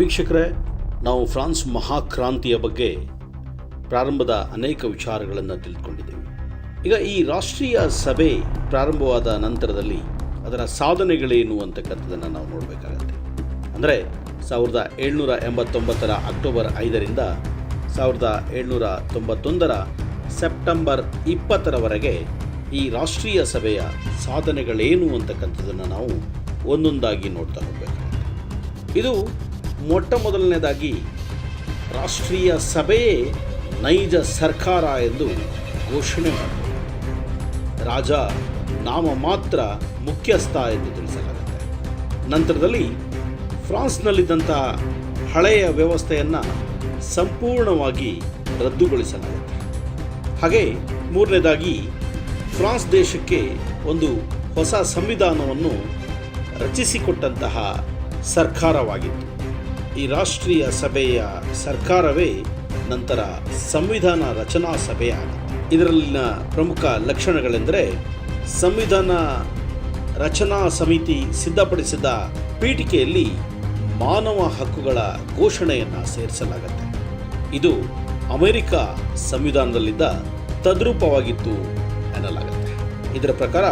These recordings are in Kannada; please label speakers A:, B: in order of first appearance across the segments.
A: ವೀಕ್ಷಕರೇ, ನಾವು ಫ್ರಾನ್ಸ್ ಮಹಾಕ್ರಾಂತಿಯ ಬಗ್ಗೆ ಪ್ರಾರಂಭದ ಅನೇಕ ವಿಚಾರಗಳನ್ನು ತಿಳಿದುಕೊಂಡಿದ್ದೇವೆ. ಈಗ ಈ ರಾಷ್ಟ್ರೀಯ ಸಭೆ ಪ್ರಾರಂಭವಾದ ನಂತರದಲ್ಲಿ ಅದರ ಸಾಧನೆಗಳೇನು ಅಂತಕ್ಕಂಥದ್ದನ್ನು ನಾವು ನೋಡಬೇಕಾಗತ್ತೆ. ಅಂದರೆ 1789 ಅಕ್ಟೋಬರ್ 5ರಿಂದ 1791 ಸೆಪ್ಟೆಂಬರ್ 20ರವರೆಗೆ ಈ ರಾಷ್ಟ್ರೀಯ ಸಭೆಯ ಸಾಧನೆಗಳೇನು ಅಂತಕ್ಕಂಥದ್ದನ್ನು ನಾವು ಒಂದೊಂದಾಗಿ ನೋಡ್ತಾ ಹೋಗಬೇಕಾಗುತ್ತೆ. ಇದು ಮೊಟ್ಟ ಮೊದಲನೇದಾಗಿ ರಾಷ್ಟ್ರೀಯ ಸಭೆಯೇ ನೈಜ ಸರ್ಕಾರ ಎಂದು ಘೋಷಣೆ ಮಾಡಿದೆ. ರಾಜ ನಾಮ ಮಾತ್ರ ಮುಖ್ಯಸ್ಥ ಎಂದು ತಿಳಿಸಲಾಗುತ್ತೆ. ನಂತರದಲ್ಲಿ ಫ್ರಾನ್ಸ್ನಲ್ಲಿದ್ದಂಥ ಹಳೆಯ ವ್ಯವಸ್ಥೆಯನ್ನು ಸಂಪೂರ್ಣವಾಗಿ ರದ್ದುಗೊಳಿಸಲಾಗುತ್ತೆ. ಹಾಗೆ ಮೂರನೇದಾಗಿ ಫ್ರಾನ್ಸ್ ದೇಶಕ್ಕೆ ಒಂದು ಹೊಸ ಸಂವಿಧಾನವನ್ನು ರಚಿಸಿಕೊಟ್ಟಂತಹ ಸರ್ಕಾರವಾಗಿತ್ತು. ಈ ರಾಷ್ಟ್ರೀಯ ಸಭೆಯ ಸರ್ಕಾರವೇ ನಂತರ ಸಂವಿಧಾನ ರಚನಾ ಸಭೆಯಾಗಿತ್ತು. ಇದರಲ್ಲಿನ ಪ್ರಮುಖ ಲಕ್ಷಣಗಳೆಂದರೆ ಸಂವಿಧಾನ ರಚನಾ ಸಮಿತಿ ಸಿದ್ಧಪಡಿಸಿದ ಪೀಠಿಕೆಯಲ್ಲಿ ಮಾನವ ಹಕ್ಕುಗಳ ಘೋಷಣೆಯನ್ನು ಸೇರಿಸಲಾಗುತ್ತೆ. ಇದು ಅಮೆರಿಕ ಸಂವಿಧಾನದಲ್ಲಿದ್ದ ತದ್ರೂಪವಾಗಿತ್ತು ಎನ್ನಲಾಗುತ್ತೆ. ಇದರ ಪ್ರಕಾರ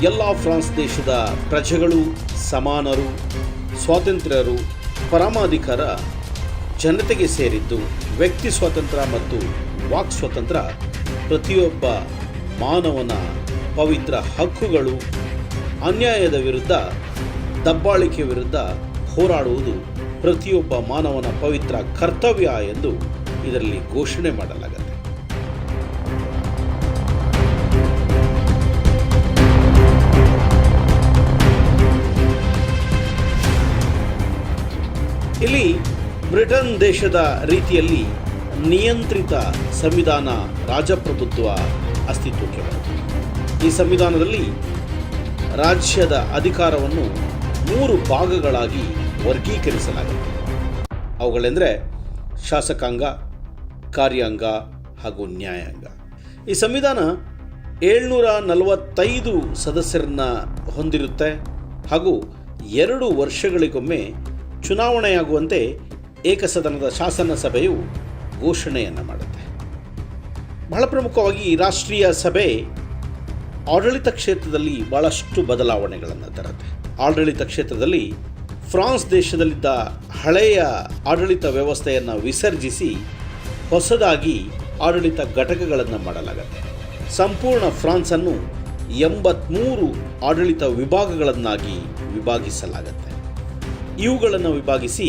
A: ಎಲ್ಲ ಫ್ರಾನ್ಸ್ ದೇಶದ ಪ್ರಜೆಗಳು ಸಮಾನರು, ಸ್ವಾತಂತ್ರ್ಯರು, ಪರಮಾಧಿಕಾರ ಜನತೆಗೆ ಸೇರಿದ್ದು, ವ್ಯಕ್ತಿ ಸ್ವಾತಂತ್ರ್ಯ ಮತ್ತು ವಾಕ್ ಸ್ವಾತಂತ್ರ್ಯ ಪ್ರತಿಯೊಬ್ಬ ಮಾನವನ ಪವಿತ್ರ ಹಕ್ಕುಗಳು, ಅನ್ಯಾಯದ ವಿರುದ್ಧ, ದಬ್ಬಾಳಿಕೆ ವಿರುದ್ಧ ಹೋರಾಡುವುದು ಪ್ರತಿಯೊಬ್ಬ ಮಾನವನ ಪವಿತ್ರ ಕರ್ತವ್ಯ ಎಂದು ಇದರಲ್ಲಿ ಘೋಷಣೆ ಮಾಡಲಾಗುತ್ತೆ. ಇಲ್ಲಿ ಬ್ರಿಟನ್ ದೇಶದ ರೀತಿಯಲ್ಲಿ ನಿಯಂತ್ರಿತ ಸಂವಿಧಾನ ರಾಜಪ್ರಭುತ್ವ ಅಸ್ತಿತ್ವಕ್ಕೆ ಬರುತ್ತೆ. ಈ ಸಂವಿಧಾನದಲ್ಲಿ ರಾಜ್ಯದ ಅಧಿಕಾರವನ್ನು 3 ಭಾಗಗಳಾಗಿ ವರ್ಗೀಕರಿಸಲಾಗುತ್ತೆ. ಅವುಗಳೆಂದರೆ ಶಾಸಕಾಂಗ, ಕಾರ್ಯಾಂಗ ಹಾಗೂ ನ್ಯಾಯಾಂಗ. ಈ ಸಂವಿಧಾನ 745 ಸದಸ್ಯರನ್ನು ಹೊಂದಿರುತ್ತೆ ಹಾಗೂ 2 ವರ್ಷಗಳಿಗೊಮ್ಮೆ ಚುನಾವಣೆಯಾಗುವಂತೆ ಏಕಸದನದ ಶಾಸನ ಸಭೆಯು ಘೋಷಣೆಯನ್ನು ಮಾಡುತ್ತೆ. ಬಹಳ ಪ್ರಮುಖವಾಗಿ ಈ ರಾಷ್ಟ್ರೀಯ ಸಭೆ ಆಡಳಿತ ಕ್ಷೇತ್ರದಲ್ಲಿ ಬಹಳಷ್ಟು ಬದಲಾವಣೆಗಳನ್ನು ತರುತ್ತೆ. ಆಡಳಿತ ಕ್ಷೇತ್ರದಲ್ಲಿ ಫ್ರಾನ್ಸ್ ದೇಶದಲ್ಲಿದ್ದ ಹಳೆಯ ಆಡಳಿತ ವ್ಯವಸ್ಥೆಯನ್ನು ವಿಸರ್ಜಿಸಿ ಹೊಸದಾಗಿ ಆಡಳಿತ ಘಟಕಗಳನ್ನು ಮಾಡಲಾಗುತ್ತೆ. ಸಂಪೂರ್ಣ ಫ್ರಾನ್ಸನ್ನು 83 ಆಡಳಿತ ವಿಭಾಗಗಳನ್ನಾಗಿ ವಿಭಾಗಿಸಲಾಗುತ್ತೆ. ಇವುಗಳನ್ನು ವಿಭಾಗಿಸಿ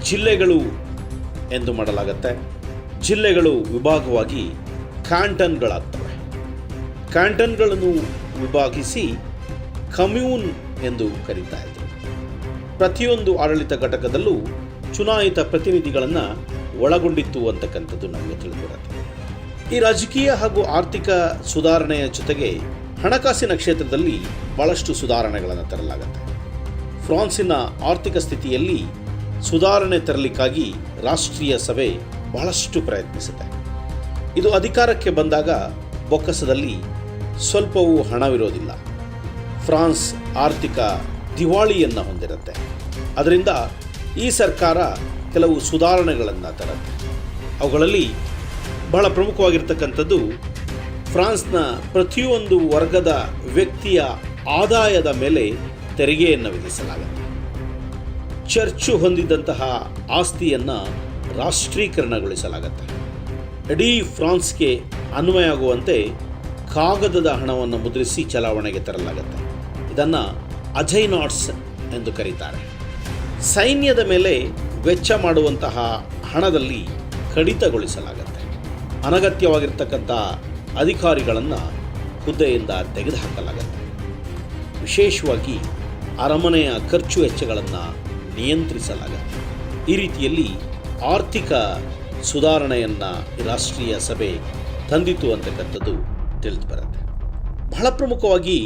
A: ಜಿಲ್ಲೆಗಳು ಎಂದು ಮಾಡಲಾಗುತ್ತೆ. ಜಿಲ್ಲೆಗಳು ವಿಭಾಗವಾಗಿ ಕ್ಯಾಂಟನ್ಗಳಾಗ್ತವೆ. ಕ್ಯಾಂಟನ್ಗಳನ್ನು ವಿಭಾಗಿಸಿ ಕಮ್ಯೂನ್ ಎಂದು ಕರೀತಾ ಇದ್ರು. ಪ್ರತಿಯೊಂದು ಆಡಳಿತ ಘಟಕದಲ್ಲೂ ಚುನಾಯಿತ ಪ್ರತಿನಿಧಿಗಳನ್ನು ಒಳಗೊಂಡಿತ್ತು ಅಂತಕ್ಕಂಥದ್ದು ನಮಗೆ ತಿಳಿದಿರುತ್ತೆ. ಈ ರಾಜಕೀಯ ಹಾಗೂ ಆರ್ಥಿಕ ಸುಧಾರಣೆಯ ಜೊತೆಗೆ ಹಣಕಾಸಿನ ಕ್ಷೇತ್ರದಲ್ಲಿ ಬಹಳಷ್ಟು ಸುಧಾರಣೆಗಳನ್ನು ತರಲಾಗುತ್ತೆ. ಫ್ರಾನ್ಸಿನ ಆರ್ಥಿಕ ಸ್ಥಿತಿಯಲ್ಲಿ ಸುಧಾರಣೆ ತರಲಿಕ್ಕಾಗಿ ರಾಷ್ಟ್ರೀಯ ಸಭೆ ಬಹಳಷ್ಟು ಪ್ರಯತ್ನಿಸುತ್ತೆ. ಇದು ಅಧಿಕಾರಕ್ಕೆ ಬಂದಾಗ ಬೊಕ್ಕಸದಲ್ಲಿ ಸ್ವಲ್ಪವೂ ಹಣವಿರೋದಿಲ್ಲ. ಫ್ರಾನ್ಸ್ ಆರ್ಥಿಕ ದಿವಾಳಿಯನ್ನು ಹೊಂದಿರುತ್ತೆ. ಅದರಿಂದ ಈ ಸರ್ಕಾರ ಕೆಲವು ಸುಧಾರಣೆಗಳನ್ನು ತರುತ್ತೆ. ಅವುಗಳಲ್ಲಿ ಬಹಳ ಪ್ರಮುಖವಾಗಿರ್ತಕ್ಕಂಥದ್ದು ಫ್ರಾನ್ಸ್ನ ಪ್ರತಿಯೊಂದು ವರ್ಗದ ವ್ಯಕ್ತಿಯ ಆದಾಯದ ಮೇಲೆ ತೆರಿಗೆಯನ್ನು ವಿಧಿಸಲಾಗುತ್ತೆ. ಚರ್ಚು ಹೊಂದಿದ್ದಂತಹ ಆಸ್ತಿಯನ್ನು ರಾಷ್ಟ್ರೀಕರಣಗೊಳಿಸಲಾಗುತ್ತೆ. ಇಡೀ ಫ್ರಾನ್ಸ್ಗೆ ಅನ್ವಯ ಆಗುವಂತೆ ಕಾಗದದ ಹಣವನ್ನು ಮುದ್ರಿಸಿ ಚಲಾವಣೆಗೆ ತರಲಾಗುತ್ತೆ. ಇದನ್ನು ಅಜೈನಾಟ್ಸ್ ಎಂದು ಕರೀತಾರೆ. ಸೈನ್ಯದ ಮೇಲೆ ವೆಚ್ಚ ಮಾಡುವಂತಹ ಹಣದಲ್ಲಿ ಕಡಿತಗೊಳಿಸಲಾಗುತ್ತೆ. ಅನಗತ್ಯವಾಗಿರ್ತಕ್ಕಂಥ ಅಧಿಕಾರಿಗಳನ್ನು ಹುದ್ದೆಯಿಂದ ತೆಗೆದುಹಾಕಲಾಗುತ್ತೆ. ವಿಶೇಷವಾಗಿ ಅರಮನೆಯ ಖರ್ಚು ವೆಚ್ಚಗಳನ್ನು ನಿಯಂತ್ರಿಸಲಾಗುತ್ತೆ. ಈ ರೀತಿಯಲ್ಲಿ ಆರ್ಥಿಕ ಸುಧಾರಣೆಯನ್ನು ರಾಷ್ಟ್ರೀಯ ಸಭೆ ತಂದಿತು ಅಂತಕ್ಕಂಥದ್ದು ತಿಳಿದು ಬರುತ್ತೆ. ಬಹಳ ಪ್ರಮುಖವಾಗಿ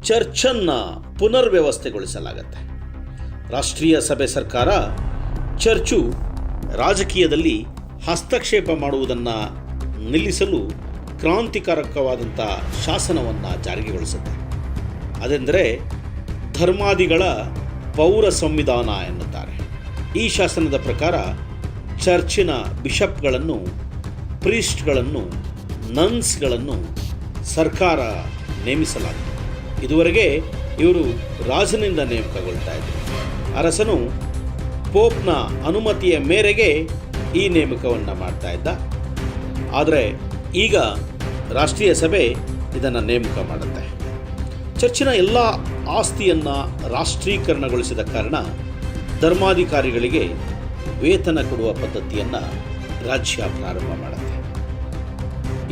A: ಚರ್ಚನ್ನು ಪುನರ್ವ್ಯವಸ್ಥೆಗೊಳಿಸಲಾಗುತ್ತೆ. ರಾಷ್ಟ್ರೀಯ ಸಭೆ ಸರ್ಕಾರ ಚರ್ಚು ರಾಜಕೀಯದಲ್ಲಿ ಹಸ್ತಕ್ಷೇಪ ಮಾಡುವುದನ್ನು ನಿಲ್ಲಿಸಲು ಕ್ರಾಂತಿಕಾರಕವಾದಂಥ ಶಾಸನವನ್ನು ಜಾರಿಗೊಳಿಸುತ್ತೆ. ಅದೆಂದರೆ ಧರ್ಮಾದಿಗಳ ಪೌರ ಸಂವಿಧಾನ ಎನ್ನುತ್ತಾರೆ. ಈ ಶಾಸನದ ಪ್ರಕಾರ ಚರ್ಚಿನ ಬಿಷಪ್ಗಳನ್ನು, ಪ್ರೀಸ್ಟ್ಗಳನ್ನು, ನನ್ಸ್ಗಳನ್ನು ಸರ್ಕಾರ ನೇಮಿಸಲಾಗಿದೆ. ಇದುವರೆಗೆ ಇವರು ರಾಜನಿಂದ ನೇಮಕಗೊಳ್ತಾ ಇದ್ದರು. ಅರಸನು ಪೋಪ್ನ ಅನುಮತಿಯ ಮೇರೆಗೆ ಈ ನೇಮಕವನ್ನು ಮಾಡ್ತಾ ಇದ್ದ. ಆದರೆ ಈಗ ರಾಷ್ಟ್ರೀಯ ಸಭೆ ಇದನ್ನು ನೇಮಕ ಮಾಡುತ್ತೆ. ಚರ್ಚಿನ ಎಲ್ಲ ಆಸ್ತಿಯನ್ನು ರಾಷ್ಟ್ರೀಕರಣಗೊಳಿಸಿದ ಕಾರಣ ಧರ್ಮಾಧಿಕಾರಿಗಳಿಗೆ ವೇತನ ಕೊಡುವ ಪದ್ಧತಿಯನ್ನು ರಾಜ್ಯ ಪ್ರಾರಂಭ ಮಾಡುತ್ತೆ.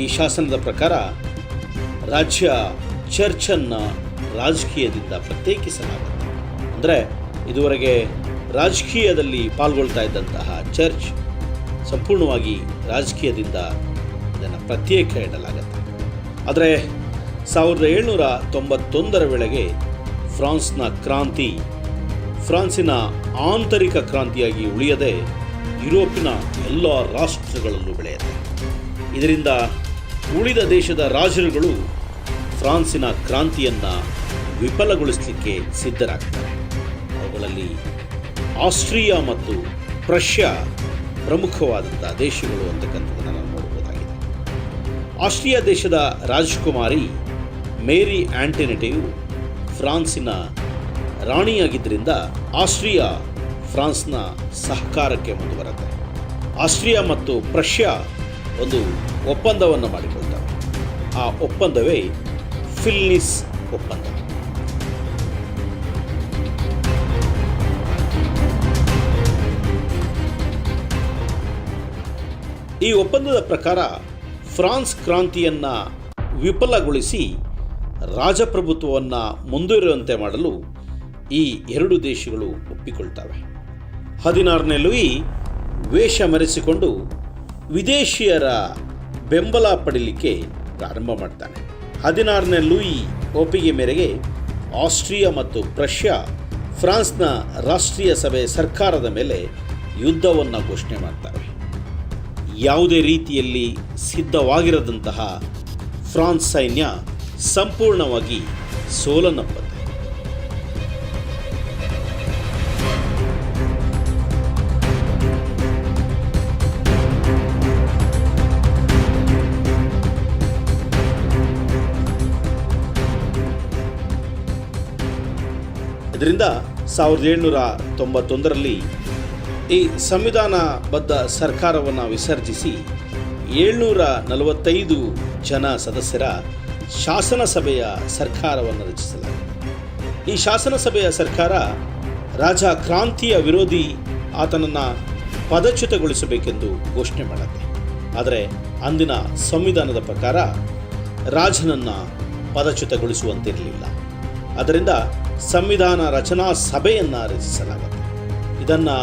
A: ಈ ಶಾಸನದ ಪ್ರಕಾರ ರಾಜ್ಯ ಚರ್ಚನ್ನು ರಾಜಕೀಯದಿಂದ ಪ್ರತ್ಯೇಕಿಸಲಾಗುತ್ತೆ. ಅಂದರೆ ಇದುವರೆಗೆ ರಾಜಕೀಯದಲ್ಲಿ ಪಾಲ್ಗೊಳ್ತಾ ಇದ್ದಂತಹ ಚರ್ಚ್ ಸಂಪೂರ್ಣವಾಗಿ ರಾಜಕೀಯದಿಂದ ಇದನ್ನು ಪ್ರತ್ಯೇಕ ಇಡಲಾಗುತ್ತೆ. ಆದರೆ 1791 ವೇಳೆಗೆ ಫ್ರಾನ್ಸ್ನ ಕ್ರಾಂತಿ ಫ್ರಾನ್ಸಿನ ಆಂತರಿಕ ಕ್ರಾಂತಿಯಾಗಿ ಉಳಿಯದೆ ಯುರೋಪಿನ ಎಲ್ಲ ರಾಷ್ಟ್ರಗಳಲ್ಲೂ ಬೆಳೆಯುತ್ತೆ. ಇದರಿಂದ ಉಳಿದ ದೇಶದ ರಾಜರುಗಳು ಫ್ರಾನ್ಸಿನ ಕ್ರಾಂತಿಯನ್ನು ವಿಫಲಗೊಳಿಸಲಿಕ್ಕೆ ಸಿದ್ಧರಾಗ್ತಾರೆ. ಅವುಗಳಲ್ಲಿ ಆಸ್ಟ್ರಿಯಾ ಮತ್ತು ಪ್ರಷ್ಯಾ ಪ್ರಮುಖವಾದಂಥ ದೇಶಗಳು ಅಂತಕ್ಕಂಥದ್ದನ್ನು ನಾವು ನೋಡಬಹುದಾಗಿದೆ. ಆಸ್ಟ್ರಿಯಾ ದೇಶದ ರಾಜಕುಮಾರಿ ಮೇರಿ ಆಂಟೊನೆಟೆಯು ಫ್ರಾನ್ಸಿನ ರಾಣಿಯಾಗಿದ್ದರಿಂದ ಆಸ್ಟ್ರಿಯಾ ಫ್ರಾನ್ಸ್ನ ಸಹಕಾರಕ್ಕೆ ಮುಂದೆ ಬರುತ್ತೆ. ಆಸ್ಟ್ರಿಯಾ ಮತ್ತು ಪ್ರಷ್ಯಾ ಒಂದು ಒಪ್ಪಂದವನ್ನು ಮಾಡಿಕೊಳ್ತವೆ. ಆ ಒಪ್ಪಂದವೇ ಫಿಲ್ನಿಸ್ ಒಪ್ಪಂದ. ಈ ಒಪ್ಪಂದದ ಪ್ರಕಾರ ಫ್ರಾನ್ಸ್ ಕ್ರಾಂತಿಯನ್ನು ವಿಫಲಗೊಳಿಸಿ ರಾಜಪ್ರಭುತ್ವವನ್ನು ಮುಂದುವರಿಯುವಂತೆ ಮಾಡಲು ಈ ಎರಡು ದೇಶಗಳು ಒಪ್ಪಿಕೊಳ್ತವೆ. 16ನೇ ಲೂಯಿ ವೇಷ ಮರೆಸಿಕೊಂಡು ವಿದೇಶಿಯರ ಬೆಂಬಲ ಪಡೀಲಿಕ್ಕೆ ಪ್ರಾರಂಭ ಮಾಡ್ತಾನೆ. 16ನೇ ಲೂಯಿ ಒಪ್ಪಿಗೆ ಮೇರೆಗೆ ಆಸ್ಟ್ರಿಯಾ ಮತ್ತು ಪ್ರಷ್ಯಾ ಫ್ರಾನ್ಸ್ನ ರಾಷ್ಟ್ರೀಯ ಸಭೆ ಸರ್ಕಾರದ ಮೇಲೆ ಯುದ್ಧವನ್ನು ಘೋಷಣೆ ಮಾಡ್ತವೆ. ಯಾವುದೇ ರೀತಿಯಲ್ಲಿ ಸಿದ್ಧವಾಗಿರದಂತಹ ಫ್ರಾನ್ಸ್ ಸೈನ್ಯ ಸಂಪೂರ್ಣವಾಗಿ ಸೋಲನ್ನಪ್ಪತ್ತೆ. ಇದರಿಂದ 1791ರಲ್ಲಿ ಈ ಸಂವಿಧಾನಬದ್ಧ ಸರ್ಕಾರವನ್ನು ವಿಸರ್ಜಿಸಿ 745 ಜನ ಸದಸ್ಯರ ಶಾಸನ ಸಭೆಯ ಸರ್ಕಾರವನ್ನು ರಚಿಸಲಾಗಿದೆ. ಈ ಶಾಸನ ಸಭೆಯ ಸರ್ಕಾರ ರಾಜ ಕ್ರಾಂತಿಯ ವಿರೋಧಿ ಆತನನ್ನು ಪದಚ್ಯುತಗೊಳಿಸಬೇಕೆಂದು ಘೋಷಣೆ ಮಾಡುತ್ತೆ. ಆದರೆ ಅಂದಿನ ಸಂವಿಧಾನದ ಪ್ರಕಾರ ರಾಜನನ್ನು ಪದಚ್ಯುತಗೊಳಿಸುವಂತಿರಲಿಲ್ಲ. ಅದರಿಂದ ಸಂವಿಧಾನ ರಚನಾ ಸಭೆಯನ್ನು ರಚಿಸಲಾಗುತ್ತೆ. ಇದನ್ನು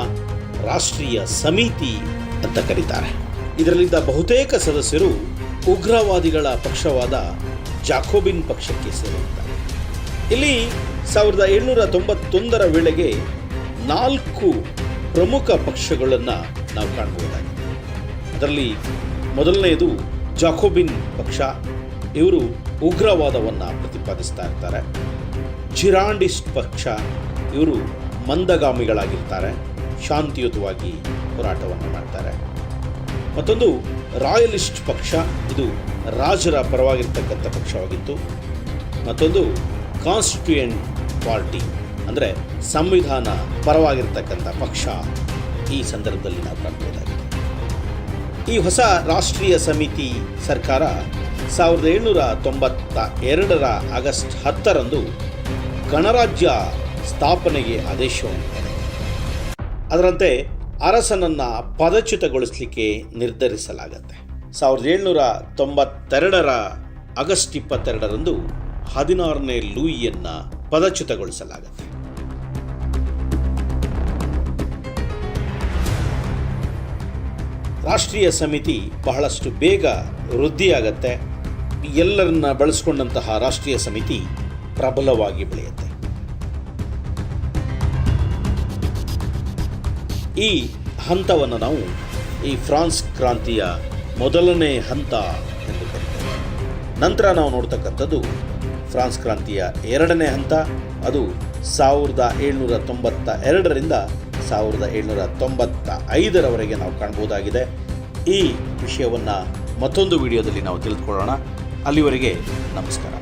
A: ರಾಷ್ಟ್ರೀಯ ಸಮಿತಿ ಅಂತ ಕರೀತಾರೆ. ಇದರಲ್ಲಿದ್ದ ಬಹುತೇಕ ಸದಸ್ಯರು ಉಗ್ರವಾದಿಗಳ ಪಕ್ಷವಾದ ಜಾಕೋಬಿನ್ ಪಕ್ಷಕ್ಕೆ ಸೇರಿರುತ್ತಾರೆ. ಇಲ್ಲಿ 1791 ವೇಳೆಗೆ 4 ಪ್ರಮುಖ ಪಕ್ಷಗಳನ್ನು ನಾವು ಕಾಣಬಹುದಾಗಿದೆ. ಅದರಲ್ಲಿ ಮೊದಲನೆಯದು ಜಾಕೋಬಿನ್ ಪಕ್ಷ. ಇವರು ಉಗ್ರವಾದವನ್ನು ಪ್ರತಿಪಾದಿಸ್ತಾ ಇರ್ತಾರೆ. ಜಿರಾಂಡಿಸ್ಟ್ ಪಕ್ಷ, ಇವರು ಮಂದಗಾಮಿಗಳಾಗಿರ್ತಾರೆ, ಶಾಂತಿಯುತವಾಗಿ ಹೋರಾಟವನ್ನು ಮಾಡ್ತಾರೆ. ಮತ್ತೊಂದು ರಾಯಲಿಸ್ಟ್ ಪಕ್ಷ, ಇದು ರಾಜರ ಪರವಾಗಿರ್ತಕ್ಕಂಥ ಪಕ್ಷವಾಗಿತ್ತು. ಮತ್ತೊಂದು ಕಾನ್ಸ್ಟಿಟ್ಯೂಯೆಂಟ್ ಪಾರ್ಟಿ, ಅಂದರೆ ಸಂವಿಧಾನ ಪರವಾಗಿರ್ತಕ್ಕಂಥ ಪಕ್ಷ. ಈ ಸಂದರ್ಭದಲ್ಲಿ ನಾವು ಕಾಣಬಹುದಾಗಿದೆ. ಈ ಹೊಸ ರಾಷ್ಟ್ರೀಯ ಸಮಿತಿ ಸರ್ಕಾರ 1792 ಆಗಸ್ಟ್ 10 ಗಣರಾಜ್ಯ ಸ್ಥಾಪನೆಗೆ ಆದೇಶವನ್ನು ನೀಡಿದೆ. ಅದರಂತೆ ಅರಸನನ್ನು ಪದಚ್ಯುತಗೊಳಿಸಲಿಕ್ಕೆ ನಿರ್ಧರಿಸಲಾಗುತ್ತೆ. 1792 ಆಗಸ್ಟ್ 22 16ನೇ ಲೂಯಿಯನ್ನು ಪದಚ್ಯುತಗೊಳಿಸಲಾಗುತ್ತೆ. ರಾಷ್ಟ್ರೀಯ ಸಮಿತಿ ಬಹಳಷ್ಟು ಬೇಗ ವೃದ್ಧಿಯಾಗತ್ತೆ. ಎಲ್ಲರನ್ನ ಬಳಸಿಕೊಂಡಂತಹ ರಾಷ್ಟ್ರೀಯ ಸಮಿತಿ ಪ್ರಬಲವಾಗಿ ಬೆಳೆಯುತ್ತೆ. ಈ ಹಂತವನ್ನು ನಾವು ಈ ಫ್ರಾನ್ಸ್ ಕ್ರಾಂತಿಯ ಮೊದಲನೇ ಹಂತ ಎಂದು ಕರೀತೇವೆ. ನಂತರ ನಾವು ನೋಡ್ತಕ್ಕಂಥದ್ದು ಫ್ರಾನ್ಸ್ ಕ್ರಾಂತಿಯ 2ನೇ ಹಂತ. ಅದು 1792ರಿಂದ 1795ರವರೆಗೆ ನಾವು ಕಾಣ್ಬೋದಾಗಿದೆ. ಈ ವಿಷಯವನ್ನು ಮತ್ತೊಂದು ವಿಡಿಯೋದಲ್ಲಿ ನಾವು ತಿಳಿದುಕೊಳ್ಳೋಣ. ಅಲ್ಲಿವರೆಗೆ ನಮಸ್ಕಾರ.